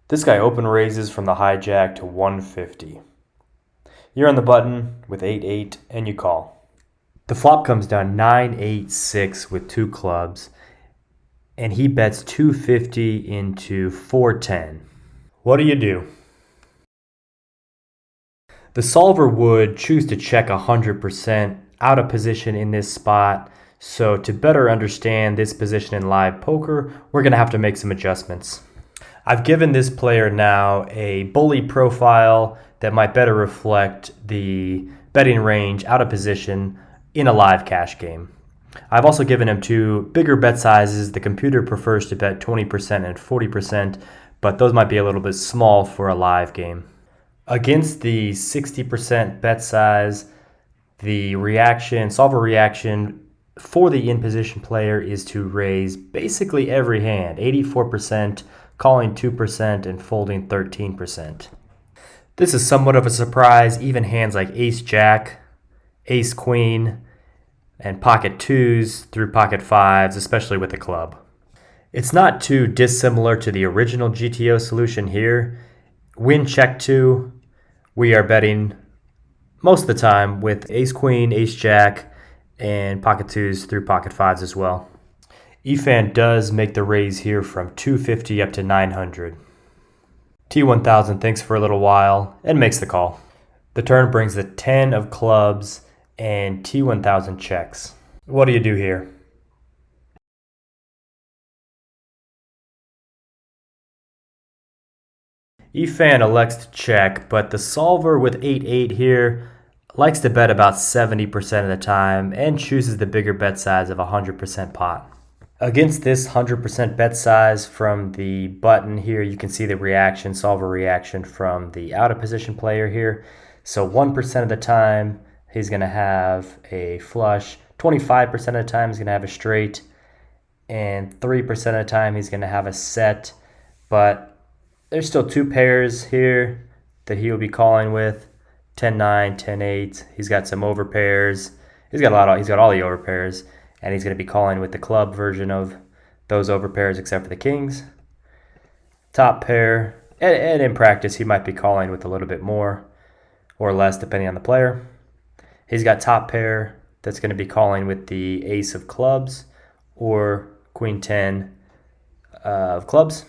This guy open raises from the hijack to 150. You're on the button with 8-8 and you call. The flop comes down 9-8-6 with two clubs, and he bets 250 into 410. What do? The solver would choose to check 100% out of position in this spot. So to better understand this position in live poker, we're going to have to make some adjustments. I've given this player now a bully profile that might better reflect the betting range out of position in a live cash game. I've also given him two bigger bet sizes. The computer prefers to bet 20% and 40%, but those might be a little bit small for a live game. Against the 60% bet size, the solver reaction for the in-position player is to raise basically every hand, 84%, calling 2%, and folding 13%. This is somewhat of a surprise. Even hands like ace-jack, ace-queen, and pocket twos through pocket fives, especially with the club. It's not too dissimilar to the original GTO solution here. Win check two, we are betting most of the time with ace-queen, ace-jack, and pocket twos through pocket fives as well. EFAN does make the raise here from 250 up to 900. T1000 thinks for a little while and makes the call. The turn brings the 10 of clubs and T1000 checks. What do you do here? EFAN elects to check, but the solver with 8-8 here likes to bet about 70% of the time and chooses the bigger bet size of 100% pot. Against this 100% bet size from the button here, you can see the solver reaction from the out of position player here. So 1% of the time, he's going to have a flush. 25% of the time, he's going to have a straight. And 3% of the time, he's going to have a set. But there's still two pairs here that he will be calling with. 10-9, 10-8. He's got some overpairs. He's got all the overpairs. And he's going to be calling with the club version of those overpairs except for the kings. Top pair, and in practice he might be calling with a little bit more or less depending on the player. He's got top pair that's going to be calling with the ace of clubs or queen 10 of clubs.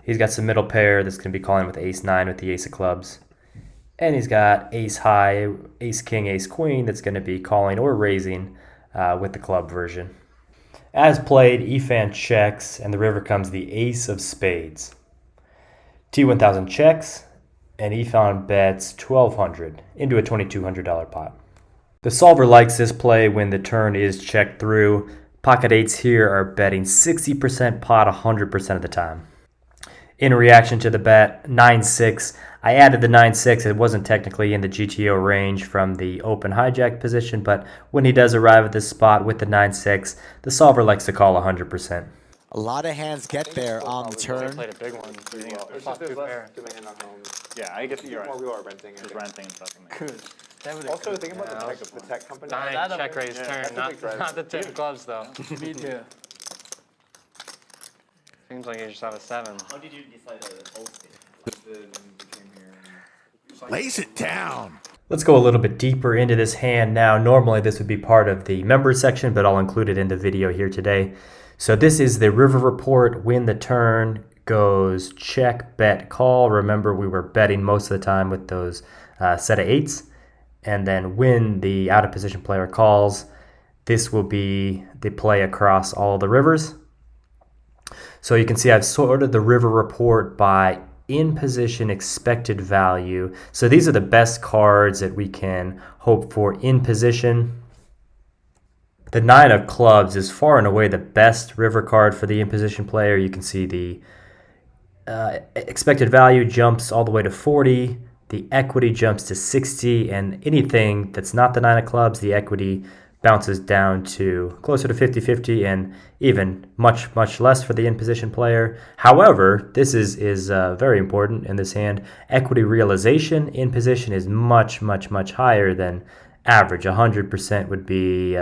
He's got some middle pair that's going to be calling with ace 9 with the ace of clubs. And he's got ace high, ace king, ace queen that's going to be calling or raising with the club version. As played, EFAN checks, and the river comes the ace of spades. T1000 checks, and EFAN bets 1,200 into a $2,200 pot. The solver likes this play when the turn is checked through. Pocket eights here are betting 60% pot 100% of the time. In reaction to the bet, 9-6. I added the 9-6. It wasn't technically in the GTO range from the open hijack position, but when he does arrive at this spot with the 9-6, the solver likes to call 100%. A lot of hands get there on the turn. Played a big one. Yeah, I guess you're right. We are renting. Just renting and stuff. Good. Also, think about the tech company. Nine check raise turn, not the 10 clubs though. Me too. Seems like you just have a 7. How did you decide to host it? Lays it down. Let's go a little bit deeper into this hand now. Normally this would be part of the members section, but I'll include it in the video here today. So this is the river report when the turn goes check, bet, call. Remember, we were betting most of the time with those set of 8s. And then when the out of position player calls, this will be the play across all the rivers. So you can see I've sorted the river report by in position expected value. So these are the best cards that we can hope for in position. The 9 of clubs is far and away the best river card for the in position player. You can see the expected value jumps all the way to 40. The equity jumps to 60, and anything that's not the 9 of clubs, the equity bounces down to closer to 50-50 and even much less for the in-position player. However, this is very important in this hand. Equity realization in position is much higher than average. 100% would be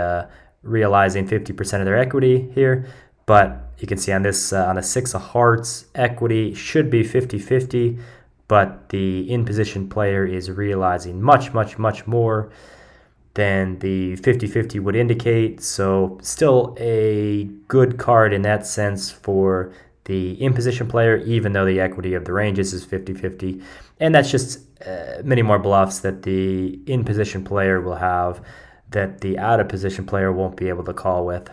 realizing 50% of their equity here, But you can see on this, on the 6 of hearts, equity should be 50-50, but the in-position player is realizing much, much, much more than the 50-50 would indicate. So still a good card in that sense for the in-position player, even though the equity of the ranges is 50-50. And that's just many more bluffs that the in-position player will have that the out-of-position player won't be able to call with.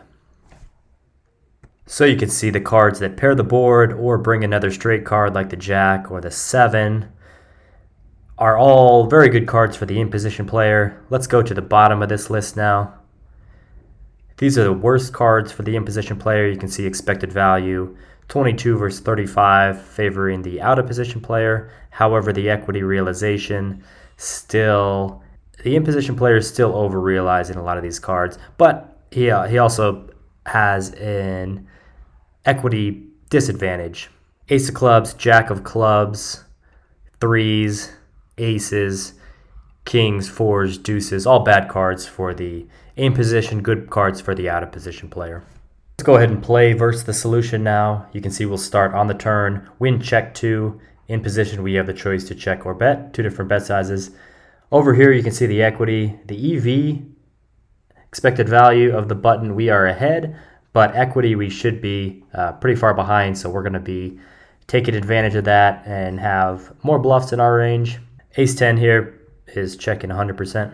So you can see the cards that pair the board or bring another straight card like the Jack or the 7 are all very good cards for the in-position player. Let's go to the bottom of this list now. These are the worst cards for the in-position player. You can see expected value, 22 versus 35, favoring the out-of-position player. However, the equity realization still, the in-position player is still over-realizing a lot of these cards, but he also has an equity disadvantage. Ace of clubs, Jack of clubs, threes, aces, kings, fours, deuces, all bad cards for the in position, good cards for the out of position player. Let's go ahead and play versus the solution now. You can see we'll start on the turn, win check 2. In position, we have the choice to check or bet, 2 different bet sizes. Over here, you can see the equity, the EV, expected value of the button, we are ahead, but equity, we should be pretty far behind, so we're going to be taking advantage of that and have more bluffs in our range. Ace 10 here is checking 100%.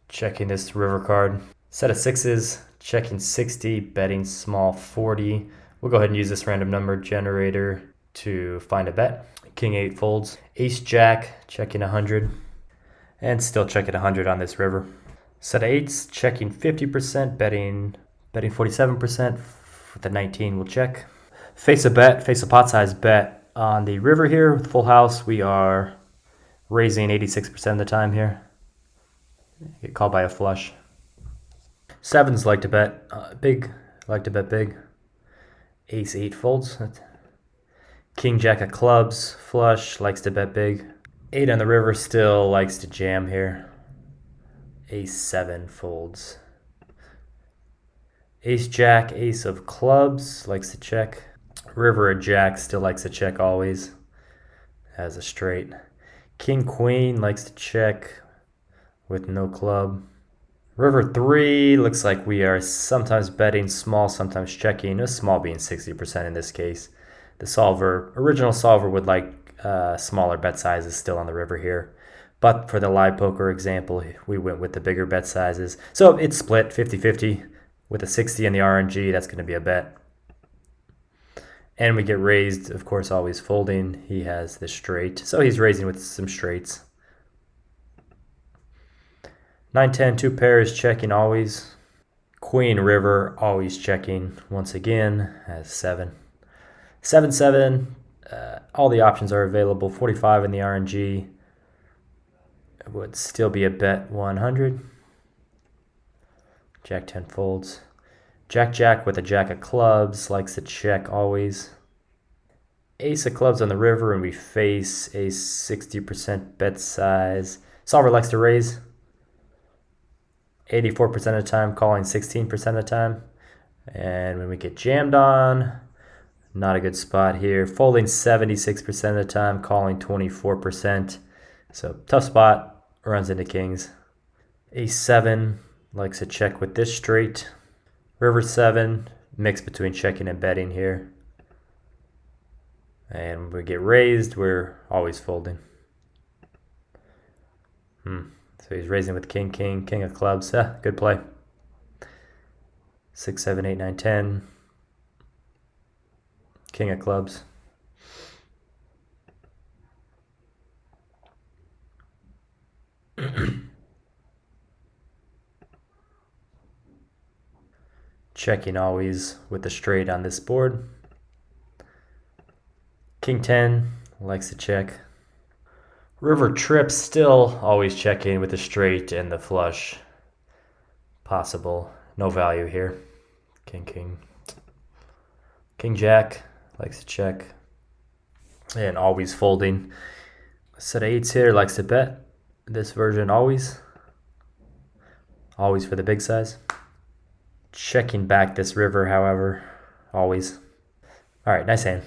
Checking this river card. Set of 6s, checking 60, betting small 40. We'll go ahead and use this random number generator to find a bet. King 8 folds. Ace Jack, checking 100. And still checking 100 on this river. Set of 8s, checking 50%, betting 47%. For the 19, we'll check. Face a bet, face a pot size bet on the river here with full house. We are raising 86% of the time here. Get called by a flush. 7s like to bet big, like to bet big. Ace 8 folds. King Jack of clubs, flush, likes to bet big. 8 on the river still likes to jam here. Ace 7 folds. Ace Jack, ace of clubs, likes to check. River or Jack still likes to check always. Has a straight. King Queen likes to check with no club. River 3 looks like we are sometimes betting small, sometimes checking. A small being 60% in this case. The solver, original solver would like smaller bet sizes still on the river here. But for the live poker example, we went with the bigger bet sizes. So it's split 50-50 with a 60 in the RNG. That's going to be a bet. And we get raised, of course, always folding. He has the straight. So he's raising with some straights. 9-10, 2 pairs, checking always. Queen River, always checking. Once again, has 7. 7-7, all the options are available. 45 in the RNG. It would still be a bet 100. Jack 10 folds. Jack with a Jack of clubs, likes to check always. Ace of clubs on the river, and we face a 60% bet size. Solver likes to raise. 84% of the time, calling 16% of the time. And when we get jammed on, not a good spot here. Folding 76% of the time, calling 24%. So tough spot, runs into kings. Ace 7 likes to check with this straight. River 7, mix between checking and betting here. And when we get raised, we're always folding. So he's raising with king, king of clubs. Good play. 6, 7, 8, 9, 10. King of clubs. Checking always with the straight on this board. King 10 likes to check. River trips still always checking with the straight and the flush. Possible. No value here. King. King Jack likes to check. And always folding. Set of 8s here, likes to bet. This version always. Always for the big size. Checking back this river, however. always. All right, nice hand.